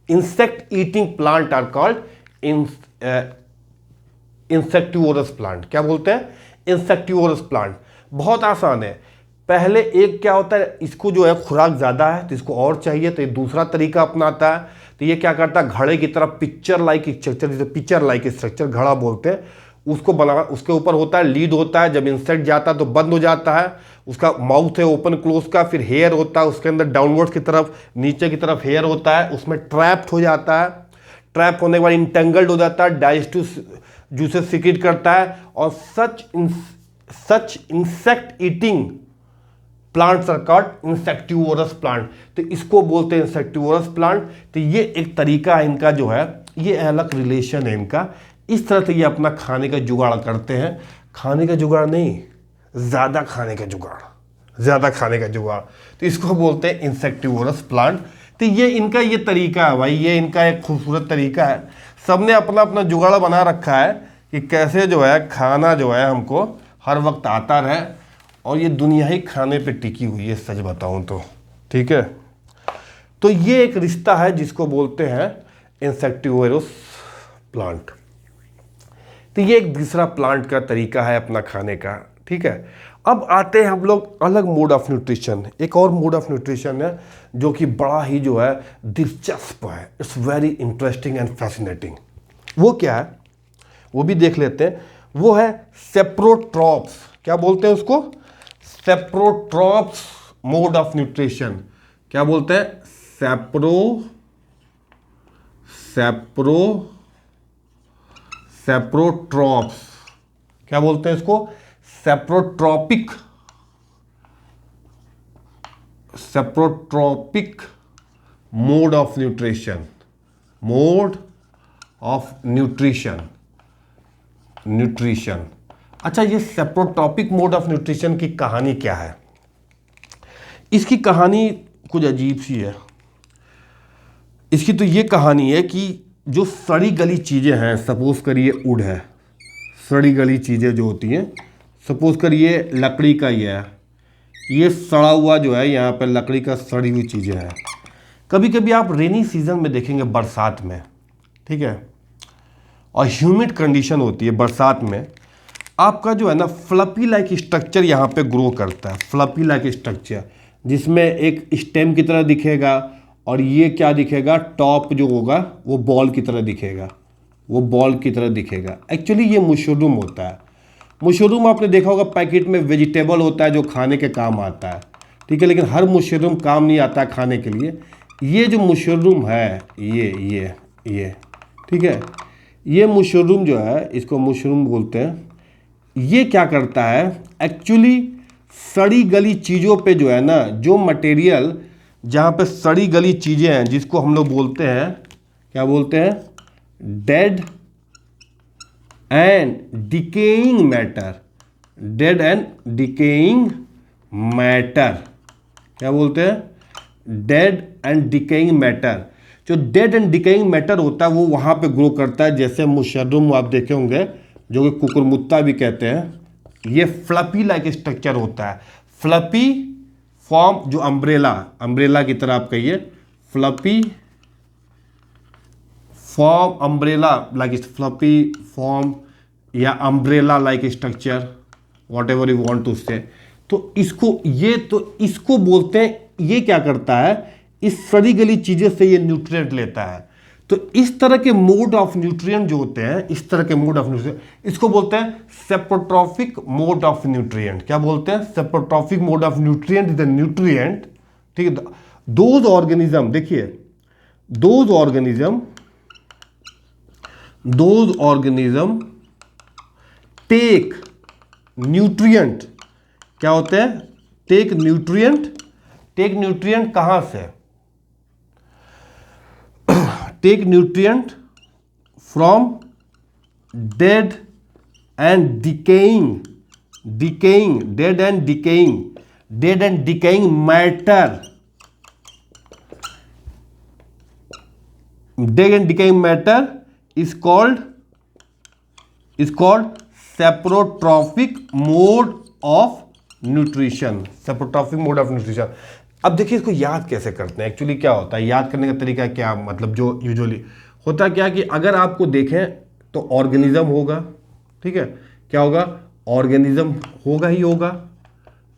insect eating plant are called insectivorous plant। क्या बोलते हैं, insectivorous plant। बहुत आसान है। पहले एक क्या होता है, इसको जो है खुराक ज़्यादा है तो इसको और चाहिए तो ये दूसरा तरीका अपनाता है। तो ये क्या करता है, घड़े की तरफ पिक्चर लाइक स्ट्रक्चर, जिसे पिक्चर लाइक स्ट्रक्चर घड़ा बोलते हैं, उसको बना, उसके ऊपर होता है लीड होता है। जब इंसेक्ट जाता है तो बंद हो जाता है, उसका माउथ है ओपन क्लोज का। फिर हेयर होता है उसके अंदर डाउनवर्ड्स की तरफ, नीचे की तरफ हेयर होता है, उसमें ट्रैप्ड हो जाता है। ट्रैप होने के बाद इंटेंगल्ड हो जाता है, डाइजेस्टिव जूसेस सीक्रेट करता है। और such insect eating plants are called insectivorous plant. तो इसको बोलते हैं इंसेक्टिवोरस प्लांट। तो ये एक तरीका है इनका जो है, ये अलग रिलेशन है इनका। इस तरह से ये अपना खाने का जुगाड़ करते हैं। खाने का जुगाड़ नहीं, ज़्यादा खाने का जुगाड़, ज़्यादा खाने का जुगाड़। तो इसको बोलते हैं इंसेक्टिवोरस प्लांट। तो ये इनका ये तरीका है भाई, ये इनका एक खूबसूरत तरीका है। सबने अपना अपना जुगाड़ बना रखा है कि कैसे जो है खाना जो है हमको हर वक्त आता रहे। और ये दुनिया ही खाने पे टिकी हुई है, सच बताऊं तो, ठीक है। तो ये एक रिश्ता है जिसको बोलते हैं इंसेक्टिवोरस प्लांट। तो ये एक दूसरा प्लांट का तरीका है अपना खाने का, ठीक है। अब आते हैं हम लोग अलग मोड ऑफ न्यूट्रिशन। एक और मोड ऑफ न्यूट्रिशन है जो कि बड़ा ही जो है दिलचस्प है, it's very interesting and fascinating. वो क्या है वो भी देख लेते हैं। वो है सेप्रोट्रॉप्स। क्या बोलते हैं उसको, सेप्रोट्रॉप्स मोड ऑफ न्यूट्रिशन। क्या बोलते हैं, सेप्रोट्रॉप्स। क्या बोलते हैं इसको, saprotrophic mode of nutrition, nutrition. अच्छा, ये सेप्रोट्रॉपिक मोड ऑफ न्यूट्रिशन की कहानी क्या है। इसकी कहानी कुछ अजीब सी है। इसकी तो ये कहानी है कि जो सड़ी गली चीज़ें हैं, सपोज करिए वुड है, सड़ी गली चीज़ें जो होती हैं, सपोज करिए लकड़ी का ये सड़ा हुआ जो है, यहाँ पर लकड़ी का सड़ी हुई चीज़ें हैं। कभी कभी आप रेनी सीजन में देखेंगे, बरसात में, ठीक है, और ह्यूमिड कंडीशन होती है बरसात में, आपका जो है ना फ्लपी लाइक स्ट्रक्चर यहाँ पे ग्रो करता है, फ्लपी लाइक स्ट्रक्चर, जिसमें एक स्टेम की तरह दिखेगा और ये क्या दिखेगा, टॉप जो होगा वो बॉल की तरह दिखेगा, वो बॉल की तरह दिखेगा। एक्चुअली ये मशरूम होता है। मशरूम आपने देखा होगा पैकेट में वेजिटेबल होता है जो खाने के काम आता है, ठीक है, लेकिन हर मशरूम काम नहीं आता है खाने के लिए। ये जो मशरूम है ये ठीक है, ये मशरूम जो है इसको मशरूम बोलते हैं। ये क्या करता है एक्चुअली, सड़ी गली चीज़ों पे जो है ना, जो मटेरियल जहाँ पे सड़ी गली चीज़ें हैं जिसको हम लोग बोलते हैं, क्या बोलते हैं, dead and decaying matter, dead and decaying matter, क्या बोलते हैं, डेड एंड डिकेइंग मैटर। जो डेड एंड डिकेइंग मैटर होता है वो वहाँ पे ग्रो करता है, जैसे मशरूम आप देखे होंगे जो कि कुकुरमुत्ता भी कहते हैं। ये फ्लपी लाइक स्ट्रक्चर होता है, फ्लपी फॉर्म, जो अम्ब्रेला की तरह आप कहिए, floppy form, umbrella like, floppy form या umbrella like structure, whatever you want to say. तो इसको बोलते हैं, ये क्या करता है, इस सड़ी गली चीज़ें से ये न्यूट्रिएंट लेता है। तो इस तरह के मोड ऑफ न्यूट्रिएंट जो होते हैं, इस तरह के मोड ऑफ न्यूट्रिएंट, इसको बोलते हैं सेप्रोट्रॉफिक मोड ऑफ न्यूट्रिएंट। क्या बोलते हैं, saprotrophic mode of nutrient is the nutrient, ठीक है। दोज ऑर्गेनिज्म, देखिए दोज ऑर्गेनिज्म टेक न्यूट्रिएंट, क्या होते हैं, टेक न्यूट्रिएंट कहां से, take nutrient from dead and decaying matter, dead and decaying matter is called saprotrophic mode of nutrition, saprotrophic mode of nutrition। अब देखिए इसको याद कैसे करते हैं, एक्चुअली क्या होता है, याद करने का तरीका क्या, मतलब जो यूजुअली होता क्या कि अगर आपको देखें तो ऑर्गेनिज्म होगा, ठीक है, क्या होगा, ऑर्गेनिज्म होगा ही होगा,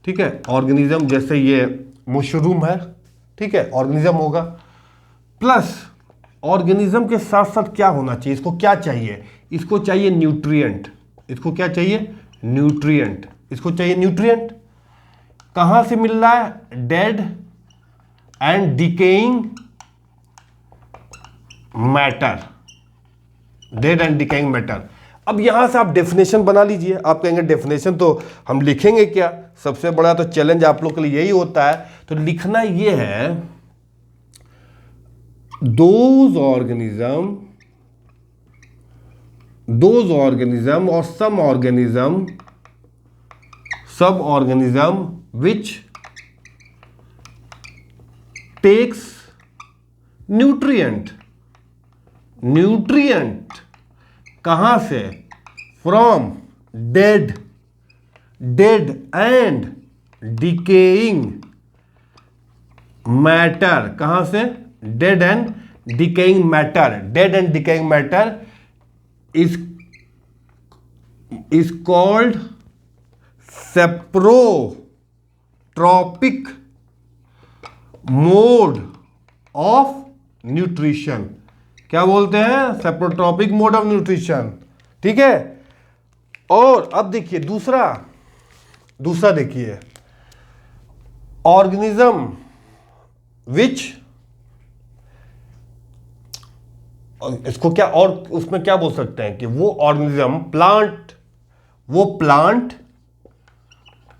ठीक है, ऑर्गेनिज्म जैसे ये मशरूम है, ठीक है, ऑर्गेनिज्म होगा, प्लस ऑर्गेनिज्म के साथ साथ क्या होना चाहिए, इसको क्या चाहिए, इसको चाहिए न्यूट्रिएंट, इसको क्या चाहिए, न्यूट्रिएंट, इसको चाहिए न्यूट्रिएंट। कहां से मिल रहा है, dead and decaying matter, dead and decaying matter. अब यहां से आप डेफिनेशन बना लीजिए। आप कहेंगे डेफिनेशन तो हम लिखेंगे क्या, सबसे बड़ा तो चैलेंज आप लोग के लिए यही होता है। तो लिखना ये है, those organism or some organism which takes nutrient कहां से, from dead and decaying matter, कहां से, dead and decaying matter is called saprotrophic mode of nutrition। क्या बोलते हैं, सेप्रोट्रॉपिक मोड ऑफ न्यूट्रिशन, ठीक है। और अब देखिए दूसरा देखिए, ऑर्गेनिज्म विच, इसको क्या और उसमें क्या बोल सकते हैं कि वो ऑर्गेनिज्म, प्लांट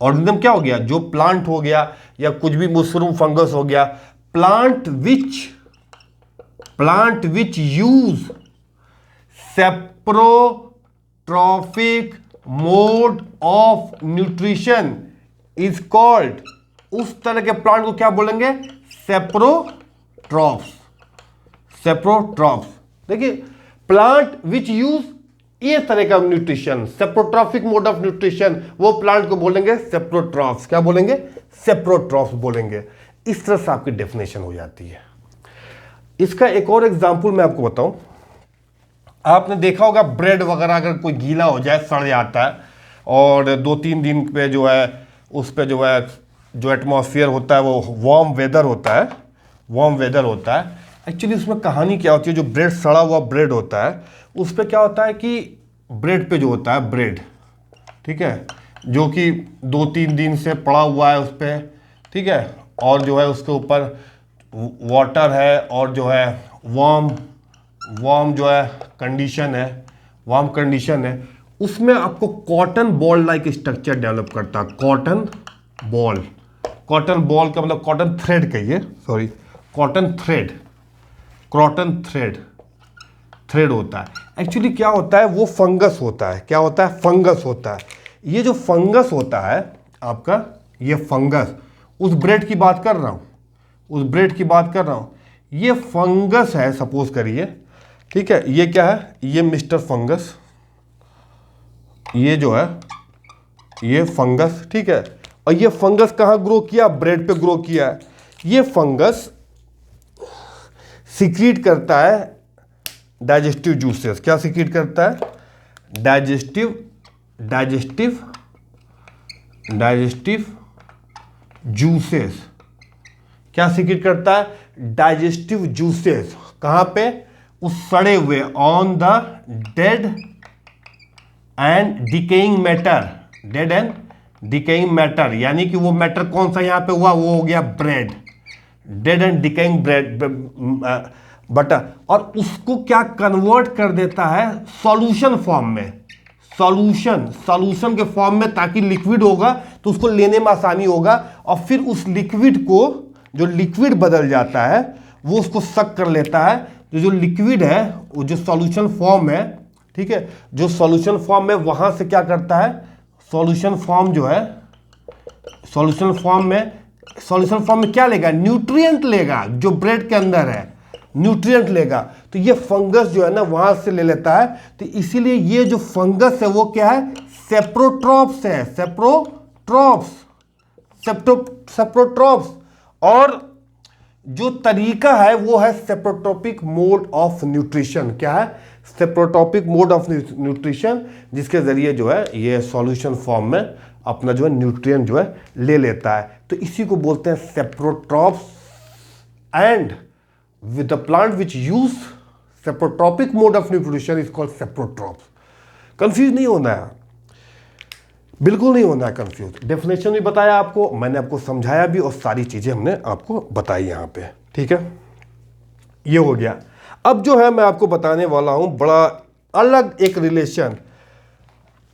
ऑर्गेनिज्म क्या हो गया, जो प्लांट हो गया या कुछ भी मशरूम फंगस हो गया, plant which use saprotrophic mode of nutrition is called, उस तरह के प्लांट को क्या बोलेंगे, सेप्रोट्रॉफ्स। देखिए प्लांट विच यूज ये तरह का nutrition, saprotrophic mode of nutrition, वो प्लांट को बोलेंगे सेप्रोट्रॉफ्स। क्या बोलेंगे, सेप्रोट्रॉफ्स बोलेंगे। इस तरह से आपकी डेफिनेशन हो जाती है। इसका एक और एग्जांपल मैं आपको बताऊं, आपने देखा होगा ब्रेड वगैरह अगर कोई गीला हो जाए, सड़ जाता है, और 2-3 दिन पे जो है उस पे जो है जो एटमॉस्फेयर होता है वो वार्म वेदर होता है, वार्म वेदर होता है। एक्चुअली उसमें कहानी क्या होती है, जो ब्रेड सड़ा हुआ ब्रेड होता है उस पर क्या होता है कि ब्रेड पे जो होता है ब्रेड, ठीक है, जो कि 2-3 दिन से पड़ा हुआ है उस पर, ठीक है, और जो है उसके ऊपर वाटर है और जो है वार्म जो है कंडीशन है, वार्म कंडीशन है, उसमें आपको cotton ball like structure develop करता है। कॉटन बॉल का मतलब कॉटन थ्रेड कहिए, सॉरी कॉटन थ्रेड होता है। एक्चुअली क्या होता है, वो फंगस होता है। क्या होता है, फंगस होता है। ये जो फंगस होता है आपका, ये फंगस, उस ब्रेड की बात कर रहा हूँ, ये फंगस है सपोज करिए, ठीक है। ये क्या है, ये मिस्टर फंगस, ये जो है ये फंगस, ठीक है। और ये फंगस कहाँ ग्रो किया, ब्रेड पे ग्रो किया है। ये फंगस सीक्रेट करता है डाइजेस्टिव जूसेस। क्या सीक्रेट करता है, डाइजेस्टिव जूसेस। क्या सीक्रेट करता है, डाइजेस्टिव जूसेस। कहां पे, उस सड़े हुए, on the dead and decaying matter, यानी कि वो मैटर कौन सा यहां पे हुआ, वो हो गया bread, dead and decaying bread butter. और उसको क्या कन्वर्ट कर देता है सॉल्यूशन फॉर्म में, सॉल्यूशन के फॉर्म में, ताकि लिक्विड होगा तो उसको लेने में आसानी होगा। और फिर उस लिक्विड को, जो लिक्विड बदल जाता है, वो उसको सक कर लेता है। तो जो लिक्विड है, वो जो सॉल्यूशन फॉर्म है, ठीक है, जो सॉल्यूशन फॉर्म में, वहां से क्या करता है, सॉल्यूशन फॉर्म में क्या लेगा, न्यूट्रिएंट लेगा, जो ब्रेड के अंदर है न्यूट्रिएंट लेगा। तो ये फंगस जो है ना वहां से ले लेता है। तो इसीलिए ये जो फंगस है वो क्या है, सेप्रोट्रॉप्स है, सेप्रोट्रॉप्स। और जो तरीका है वो है सेप्रोट्रोपिक मोड ऑफ न्यूट्रिशन। क्या है, सेप्रोट्रोपिक मोड ऑफ न्यूट्रिशन, जिसके जरिए जो है ये सॉल्यूशन फॉर्म में अपना जो है न्यूट्रिएंट जो है ले लेता है। तो इसी को बोलते हैं saprotrophs. And with the plant which use seprotropic mode of nutrition is called seprotrophs. Confuse नहीं होना है, बिल्कुल नहीं होना है कंफ्यूज। डेफिनेशन भी बताया आपको, मैंने आपको समझाया भी, और सारी चीजें हमने आपको बताई यहाँ पे, ठीक है। ये हो गया। अब जो है मैं आपको बताने वाला हूं बड़ा अलग एक रिलेशन।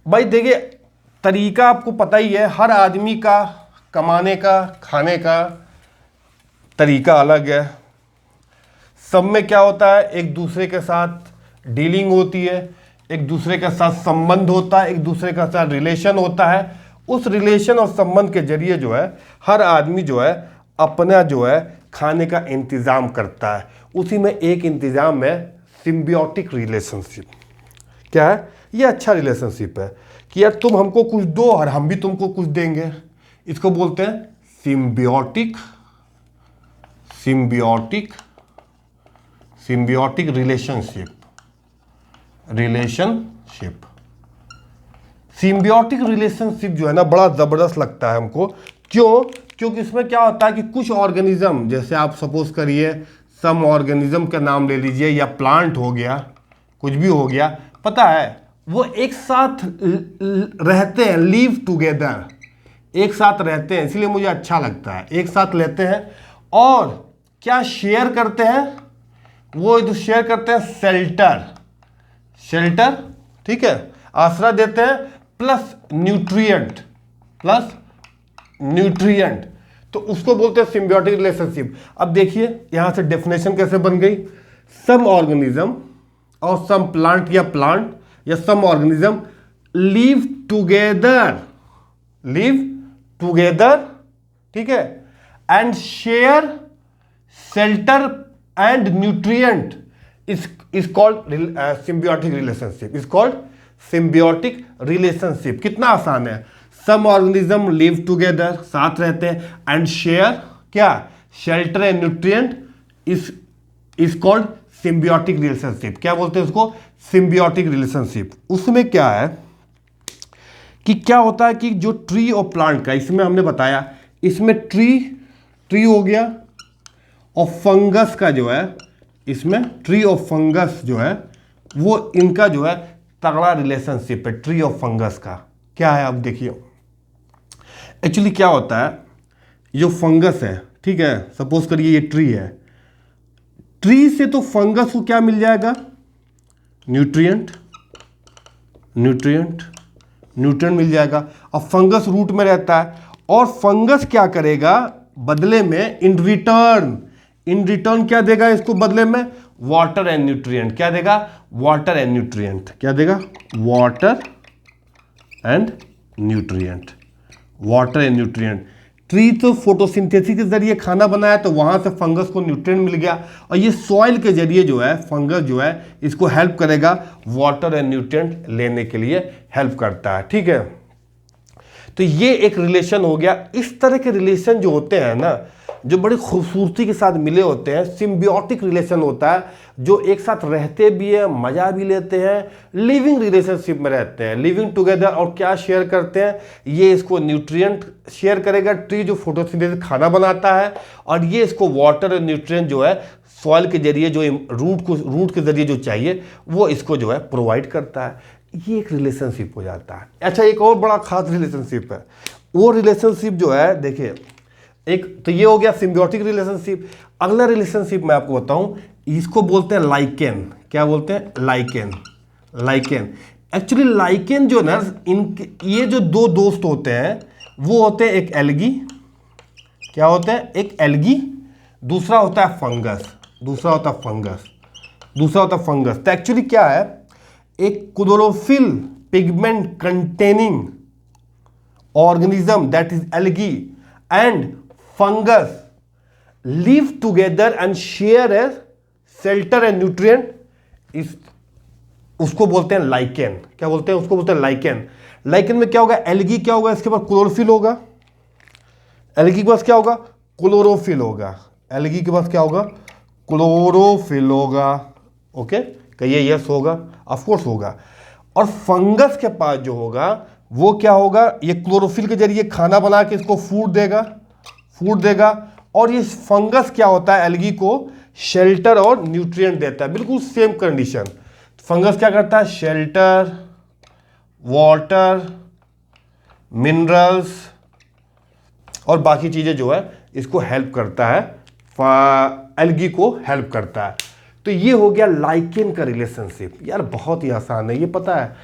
भाई देखिए, तरीका आपको पता ही है, हर आदमी का कमाने का, खाने का तरीका अलग है। सब में क्या होता है, एक दूसरे के साथ डीलिंग होती है, एक दूसरे के साथ संबंध होता है, एक दूसरे के साथ रिलेशन होता है। उस रिलेशन और संबंध के जरिए जो है हर आदमी जो है अपना जो है खाने का इंतज़ाम करता है। उसी में एक इंतज़ाम है सिम्बियोटिक रिलेशनशिप। क्या है, ये अच्छा रिलेशनशिप है कि यार तुम हमको कुछ दो और हम भी तुमको कुछ देंगे। इसको बोलते हैं सिम्बियोटिक रिलेशनशिप। सिम्बियोटिक रिलेशनशिप जो है ना बड़ा ज़बरदस्त लगता है हमको। क्यों, क्योंकि इसमें क्या होता है कि कुछ ऑर्गेनिज्म, जैसे आप सपोज करिए सम ऑर्गेनिज्म का नाम ले लीजिए, या प्लांट हो गया, कुछ भी हो गया, पता है वो एक साथ रहते हैं, लिव टुगेदर, एक साथ रहते हैं। इसलिए मुझे अच्छा लगता है, एक साथ लेते हैं और क्या शेयर करते हैं, वो जो शेयर करते हैं शेल्टर, ठीक है, आसरा देते हैं, प्लस न्यूट्रिएंट, तो उसको बोलते हैं सिम्बियोटिक रिलेशनशिप। अब देखिए यहां से डेफिनेशन कैसे बन गई, सम ऑर्गेनिज्म और सम प्लांट या सम ऑर्गेनिज्म लिव टुगेदर, ठीक है, and share shelter and nutrient is called symbiotic relationship, is called symbiotic relationship। कितना आसान है, some organism live together, साथ रहते हैं, and share क्या, shelter and nutrient is called symbiotic relationship। क्या बोलते हैं उसको, symbiotic relationship। उसमें क्या है कि क्या होता है कि जो ट्री और प्लांट का, इसमें हमने बताया, इसमें ट्री हो गया, और फंगस का जो है, इसमें ट्री और फंगस जो है वो इनका जो है तगड़ा रिलेशनशिप है। ट्री और फंगस का क्या है, आप देखिए एक्चुअली क्या होता है, जो फंगस है, ठीक है, सपोज करिए ये ट्री है, ट्री से तो फंगस को क्या मिल जाएगा, न्यूट्रिएंट मिल जाएगा। अब फंगस रूट में रहता है, और फंगस क्या करेगा बदले में, इन रिटर्न क्या देगा इसको बदले में, वाटर एंड न्यूट्रिएंट। क्या देगा, वाटर एंड न्यूट्रिएंट। क्या देगा, वाटर एंड न्यूट्रिएंट। ट्री तो फोटोसिंथेसिस के जरिए खाना बनाया, तो वहां से फंगस को न्यूट्रिएंट मिल गया, और ये सॉइल के जरिए जो है फंगस जो है इसको हेल्प करेगा, वाटर एंड न्यूट्रिएंट लेने के लिए हेल्प करता है। ठीक है, तो ये एक रिलेशन हो गया। इस तरह के रिलेशन जो होते हैं ना, जो बड़ी खूबसूरती के साथ मिले होते हैं, सिम्बियोटिक रिलेशन होता है, जो एक साथ रहते भी हैं, मजा भी लेते हैं, लिविंग रिलेशनशिप में रहते हैं, लिविंग टुगेदर। और क्या शेयर करते हैं, ये इसको न्यूट्रिएंट शेयर करेगा, ट्री जो फोटोसिंथेसिस खाना बनाता है, और ये इसको वाटर और न्यूट्रिएंट जो है सॉइल के जरिए, जो रूट के जरिए जो चाहिए वो इसको जो है प्रोवाइड करता है। ये एक रिलेशनशिप हो जाता है। अच्छा, एक और बड़ा खास रिलेशनशिप है, वो रिलेशनशिप जो है देखिए, एक तो ये हो गया सिम्बियोटिक रिलेशनशिप। अगला रिलेशनशिप मैं आपको बताऊं, इसको बोलते हैं लाइकेन। क्या बोलते हैं, लाइकेन। एक्चुअली लाइकेन जो ना, इनके ये जो दो दोस्त होते हैं वो होते हैं एक एल्गी, क्या होते हैं, एक एल्गी, दूसरा होता है फंगस। तो एक्चुअली क्या है, एक chlorophyll pigment containing organism that is algae and fungus live together and share a shelter and nutrient, इस उसको बोलते हैं लाइकेन। क्या बोलते हैं, उसको बोलते हैं लाइकेन। लाइकेन में क्या होगा, एल्गी क्या होगा, इसके पास क्लोरोफिल होगा, एल्गी के पास क्या होगा, क्लोरोफिल होगा, एल्गी के पास क्या होगा, क्लोरोफिल होगा। ओके, कहिए यस होगा, ऑफ कोर्स होगा। और फंगस के पास जो होगा वो क्या होगा, ये क्लोरोफिल के जरिए खाना बना के इसको फूड देगा, और ये फंगस क्या होता है, एल्गी को शेल्टर और न्यूट्रिएंट देता है। बिल्कुल सेम कंडीशन, फंगस क्या करता है, शेल्टर, वाटर, मिनरल्स और बाकी चीजें जो है इसको हेल्प करता है, एल्गी को हेल्प करता है। तो ये हो गया लाइकेन का रिलेशनशिप। यार बहुत ही आसान है, ये पता है,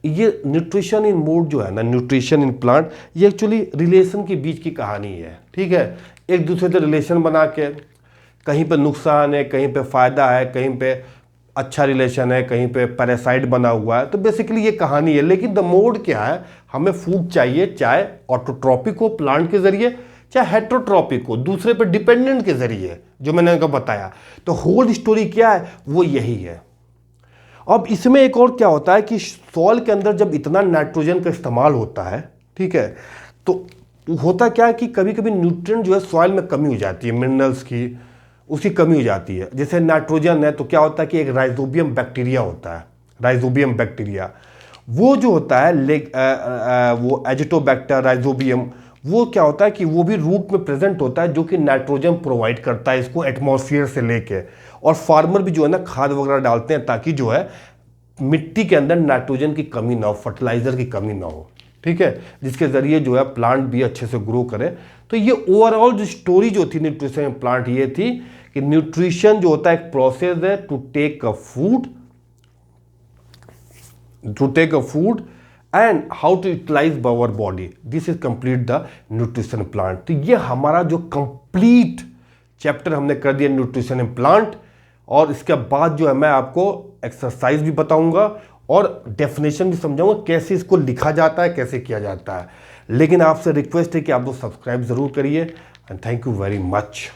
ये न्यूट्रिशन इन मूड जो है ना, न्यूट्रिशन इन प्लांट, ये एक्चुअली रिलेशन के बीच की कहानी है। ठीक है, एक दूसरे से रिलेशन बना के, कहीं पे नुकसान है, कहीं पे फ़ायदा है, कहीं पे अच्छा रिलेशन है, कहीं पे पैरासाइट बना हुआ है। तो बेसिकली ये कहानी है। लेकिन द मोड क्या है, हमें फूड चाहिए, चाहे ऑटोट्रॉपिक हो प्लांट के जरिए, चाहे हेट्रोट्रॉपिक हो दूसरे पे डिपेंडेंट के जरिए, जो मैंने आपको बताया। तो होल स्टोरी क्या है, वो यही है। अब इसमें एक और क्या होता है कि सॉइल के अंदर जब इतना नाइट्रोजन का इस्तेमाल होता है, ठीक है, तो होता क्या है कि कभी कभी न्यूट्रिएंट जो है सॉइल में कमी हो जाती है, मिनरल्स की, उसकी कमी हो जाती है। जैसे नाइट्रोजन है तो क्या होता है कि एक राइजोबियम बैक्टीरिया होता है, राइजोबियम बैक्टीरिया, वो जो होता है वो एजिटोबैक्टर राइजोबियम, वो क्या होता है कि वो भी रूट में प्रेजेंट होता है, जो कि नाइट्रोजन प्रोवाइड करता है इसको एटमॉस्फेयर से लेके। और फार्मर भी जो है ना खाद वगैरह डालते हैं ताकि जो है मिट्टी के अंदर नाइट्रोजन की कमी ना हो, फर्टिलाइजर की कमी ना हो। ठीक है, जिसके जरिए जो है प्लांट भी अच्छे से ग्रो करे। तो ये ओवरऑल जो स्टोरी जो थी न्यूट्रिशन प्लांट, ये थी कि न्यूट्रिशन जो होता है एक प्रोसेस है to take a food and how to utilise our body. This is complete the nutrition plant. तो ये हमारा जो कंप्लीट चैप्टर हमने कर दिया न्यूट्रिशन इन प्लांट। और इसके बाद जो है मैं आपको एक्सरसाइज भी बताऊंगा और डेफिनेशन भी समझाऊंगा, कैसे इसको लिखा जाता है, कैसे किया जाता है। लेकिन आपसे रिक्वेस्ट है कि आप लोग सब्सक्राइब जरूर करिए and thank you very much.